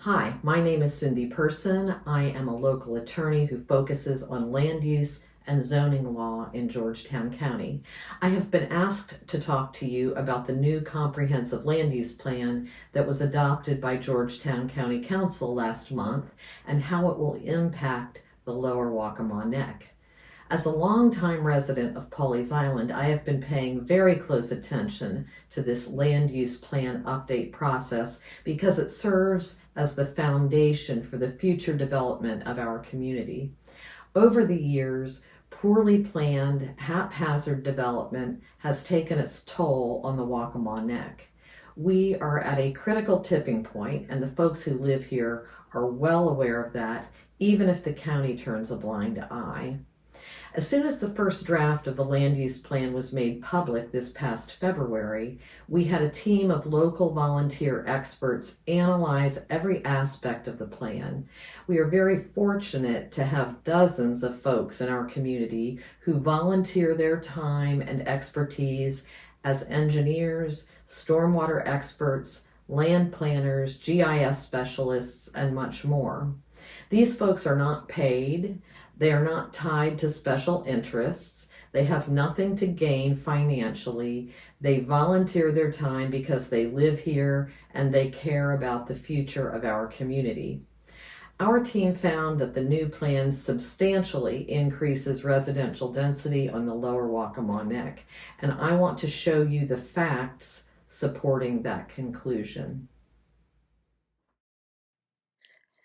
Hi, my name is Cindy Person. I am a local attorney who focuses on land use and zoning law in Georgetown County. I have been asked to talk to you about the new comprehensive land use plan that was adopted by Georgetown County Council last month and how it will impact the lower Waccamaw Neck. As a longtime resident of Pawleys Island, I have been paying very close attention to this land use plan update process because it serves as the foundation for the future development of our community. Over the years, poorly planned, haphazard development has taken its toll on the Waccamaw Neck. We are at a critical tipping point, and the folks who live here are well aware of that, even if the county turns a blind eye. As soon as the first draft of the land use plan was made public this past February, we had a team of local volunteer experts analyze every aspect of the plan. We are very fortunate to have dozens of folks in our community who volunteer their time and expertise as engineers, stormwater experts, land planners, GIS specialists, and much more. These folks are not paid. They are not tied to special interests. They have nothing to gain financially. They volunteer their time because they live here and they care about the future of our community. Our team found that the new plan substantially increases residential density on the lower Waccamaw Neck, and I want to show you the facts supporting that conclusion.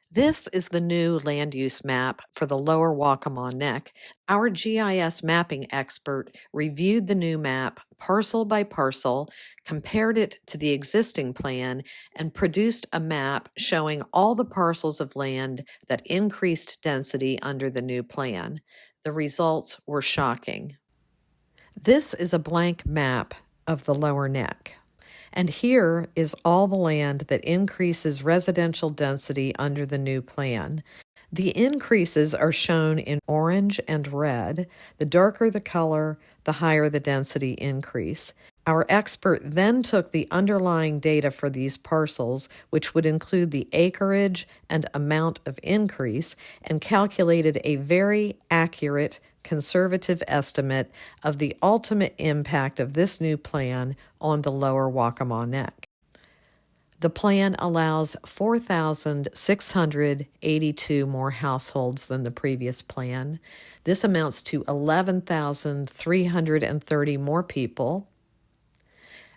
This is the new land use map for the lower Waccamaw Neck. Our GIS mapping expert reviewed the new map parcel by parcel, compared it to the existing plan, and produced a map showing all the parcels of land that increased density under the new plan. The results were shocking. This is a blank map of the lower neck. And here is all the land that increases residential density under the new plan. The increases are shown in orange and red. The darker the color, the higher the density increase. Our expert then took the underlying data for these parcels, which would include the acreage and amount of increase, and calculated a very accurate, conservative estimate of the ultimate impact of this new plan on the lower Waccamaw Neck. The plan allows 4,682 more households than the previous plan. This amounts to 11,330 more people.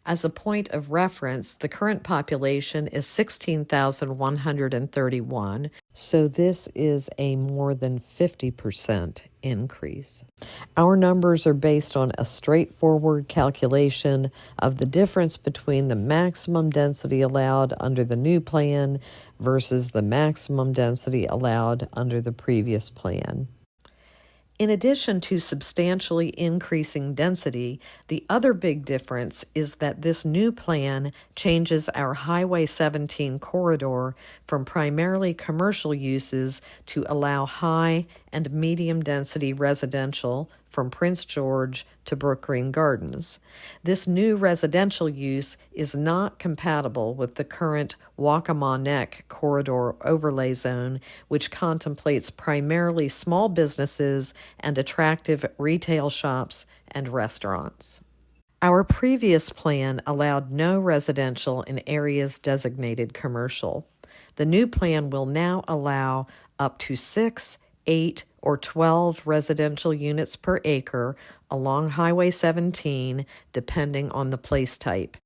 As a point of reference, the current population is 16,131, so this is a more than 50% increase. Our numbers are based on a straightforward calculation of the difference between the maximum density allowed under the new plan versus the maximum density allowed under the previous plan. In addition to substantially increasing density, the other big difference is that this new plan changes our Highway 17 corridor from primarily commercial uses to allow high and medium density residential from Prince George to Brookgreen Gardens. This new residential use is not compatible with the current Waccamaw Neck corridor overlay zone, which contemplates primarily small businesses and attractive retail shops and restaurants. Our previous plan allowed no residential in areas designated commercial. The new plan will now allow up to 6, 8, or 12 residential units per acre along Highway 17, depending on the place type.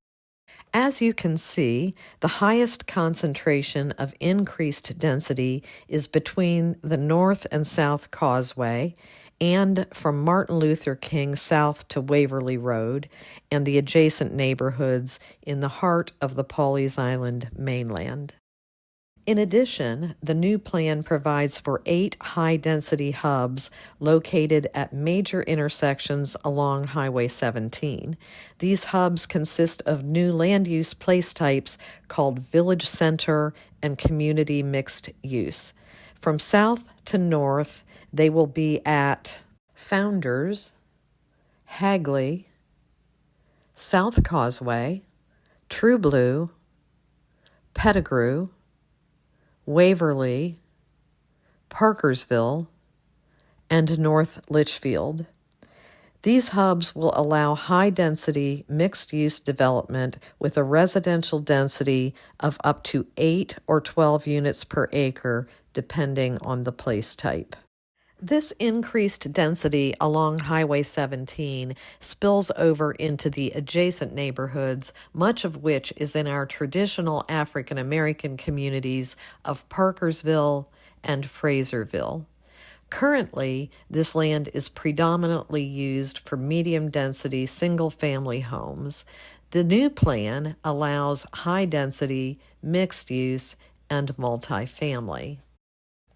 As you can see, the highest concentration of increased density is between the North and South Causeway and from Martin Luther King south to Waverly Road and the adjacent neighborhoods in the heart of the Pawleys Island mainland. In addition, the new plan provides for 8 high-density hubs located at major intersections along Highway 17. These hubs consist of new land-use place types called Village Center and Community Mixed Use. From south to north, they will be at Founders, Hagley, South Causeway, True Blue, Pettigrew, Waverly, Parkersville, and North Litchfield. These hubs will allow high-density, mixed-use development with a residential density of up to 8 or 12 units per acre, depending on the place type. This increased density along Highway 17 spills over into the adjacent neighborhoods, much of which is in our traditional African American communities of Parkersville and Fraserville. Currently, this land is predominantly used for medium-density single-family homes. The new plan allows high-density, mixed-use, and multifamily.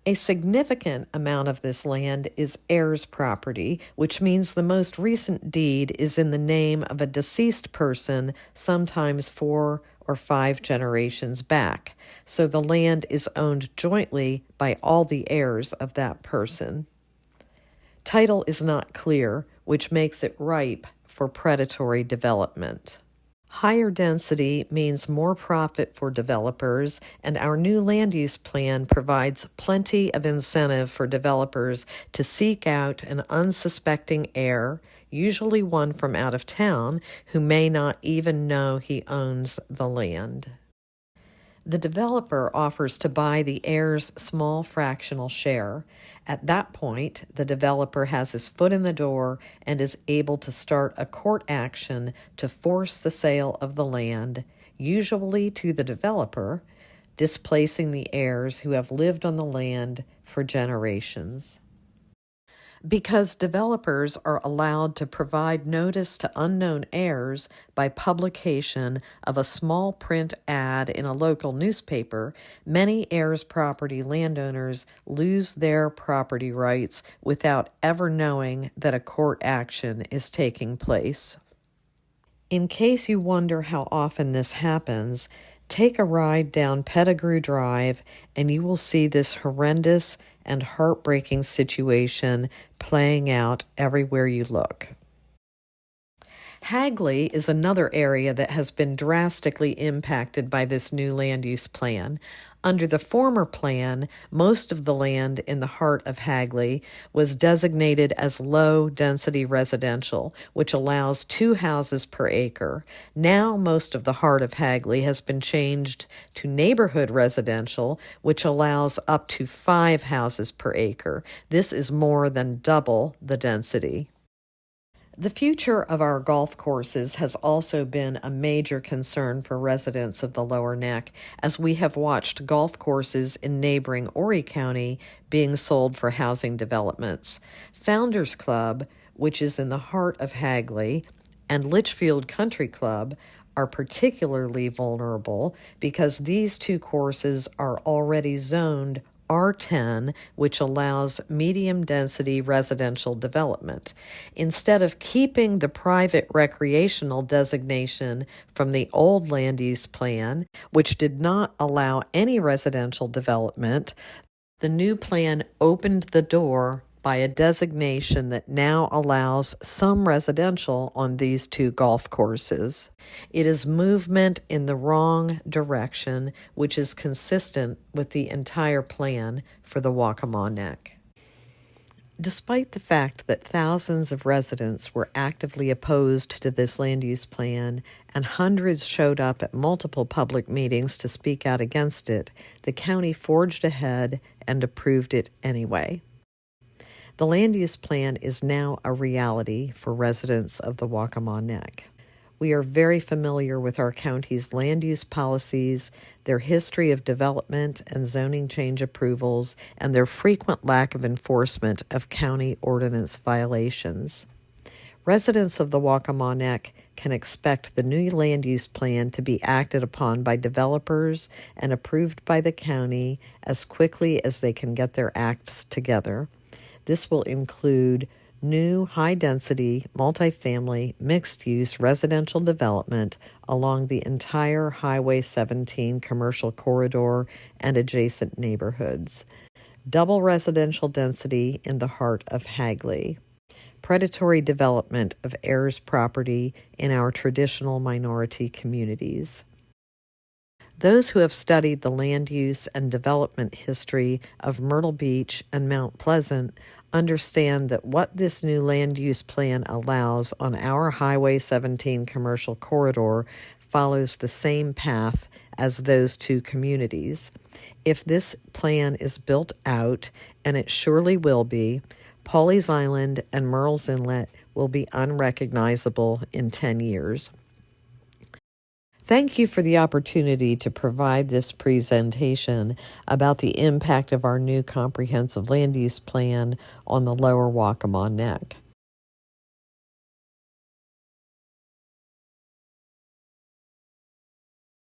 A significant amount of this land is heirs property, which means the most recent deed is in the name of a deceased person, sometimes 4 or 5 generations back. So the land is owned jointly by all the heirs of that person. Title is not clear, which makes it ripe for predatory development. Higher density means more profit for developers, and our new land use plan provides plenty of incentive for developers to seek out an unsuspecting heir, usually one from out of town, who may not even know he owns the land. The developer offers to buy the heir's small fractional share. At that point, the developer has his foot in the door and is able to start a court action to force the sale of the land, usually to the developer, displacing the heirs who have lived on the land for generations. Because developers are allowed to provide notice to unknown heirs by publication of a small print ad in a local newspaper, many heirs property landowners lose their property rights without ever knowing that a court action is taking place. In case you wonder how often this happens, take a ride down Pettigrew Drive and you will see this horrendous and heartbreaking situation playing out everywhere you look. Hagley is another area that has been drastically impacted by this new land use plan. Under the former plan, most of the land in the heart of Hagley was designated as low-density residential, which allows 2 houses per acre. Now, most of the heart of Hagley has been changed to neighborhood residential, which allows up to 5 houses per acre. This is more than double the density. The future of our golf courses has also been a major concern for residents of the Lower Neck, as we have watched golf courses in neighboring Horry County being sold for housing developments. Founders Club, which is in the heart of Hagley, and Litchfield Country Club are particularly vulnerable because these 2 courses are already zoned R10, which allows medium-density residential development. Instead of keeping the private recreational designation from the old land use plan, which did not allow any residential development, the new plan opened the door by a designation that now allows some residential on these 2 golf courses. It is movement in the wrong direction, which is consistent with the entire plan for the Waccamaw Neck. Despite the fact that thousands of residents were actively opposed to this land use plan and hundreds showed up at multiple public meetings to speak out against it, the county forged ahead and approved it anyway. The land use plan is now a reality for residents of the Waccamaw Neck. We are very familiar with our county's land use policies, their history of development and zoning change approvals, and their frequent lack of enforcement of county ordinance violations. Residents of the Waccamaw Neck can expect the new land use plan to be acted upon by developers and approved by the county as quickly as they can get their acts together. This will include new high-density, multifamily, mixed-use residential development along the entire Highway 17 commercial corridor and adjacent neighborhoods. Double residential density in the heart of Hagley. Predatory development of heirs property in our traditional minority communities. Those who have studied the land use and development history of Myrtle Beach and Mount Pleasant understand that what this new land use plan allows on our Highway 17 commercial corridor follows the same path as those two communities. If this plan is built out, and it surely will be, Pawleys Island and Murrells Inlet will be unrecognizable in 10 years. Thank you for the opportunity to provide this presentation about the impact of our new comprehensive land use plan on the lower Waccamaw Neck.